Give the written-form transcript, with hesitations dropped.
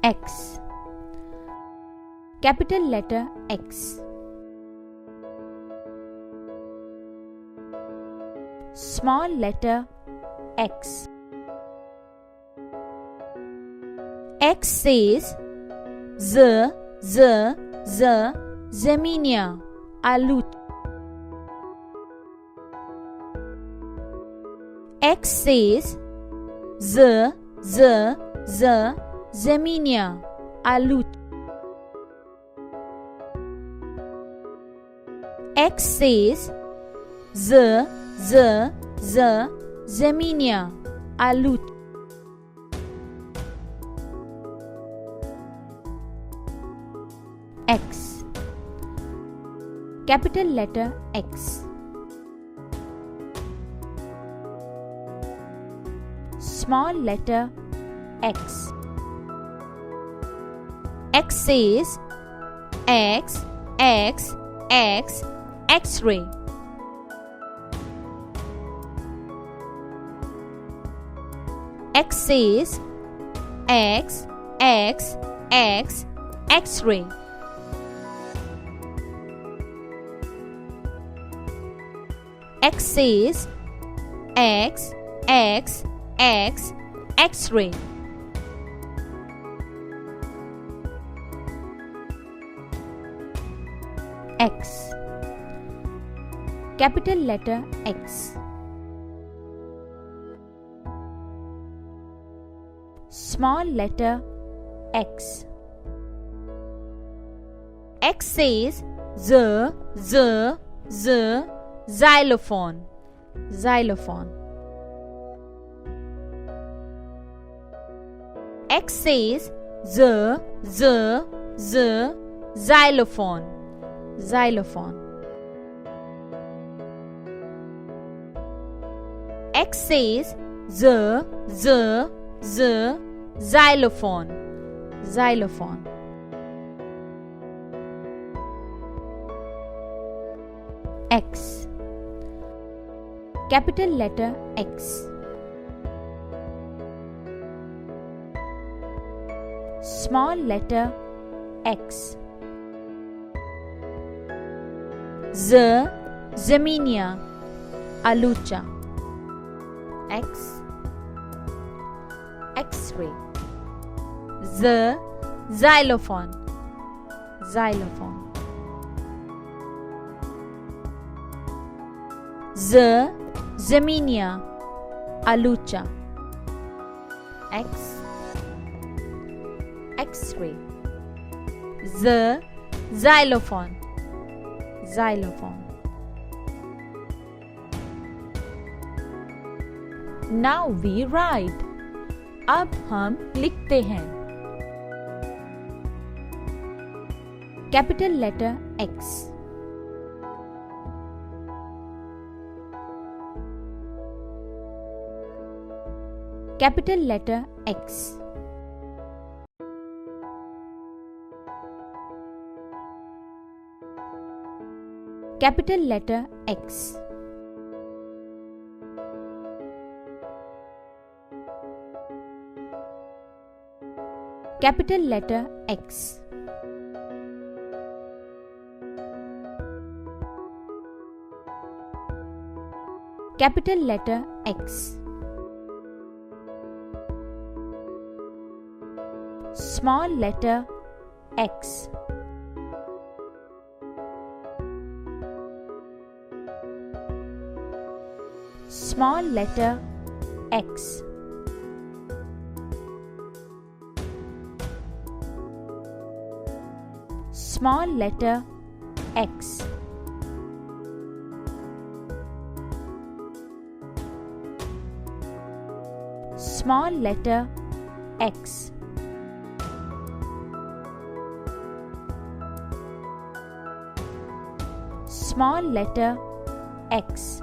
X. Capital letter X. Small letter X. X says Z, Z, Z, Zaminia, Alut. X says Z, Z, Z, Zaminia, Alut. X says Z, Z, Z, Zaminia, Alut. X. Capital letter X. Small letter X. X says X, X, X, X-ray. X says X, X, X, X-ray. X says X, X, X, X-ray. X. Capital letter X. Small letter X. X says Z, Z, Z, xylophone, xylophone. X says Z, Z, Z, xylophone, xylophone. X says Z, Z, Z, xylophone, xylophone. X. Capital letter X. Small letter X. Z, Zaminia, Alucha. X, X-ray. Z, xylophone, xylophone. Z, Zaminia, Alucha. X, X-ray. Z, xylophone, xylophone. Now we write. अब हम लिखते हैं. Capital letter X. Capital letter X. Capital letter X. Capital letter X. Capital letter X. Small letter X. Small letter X. Small letter X. Small letter X. Small letter X.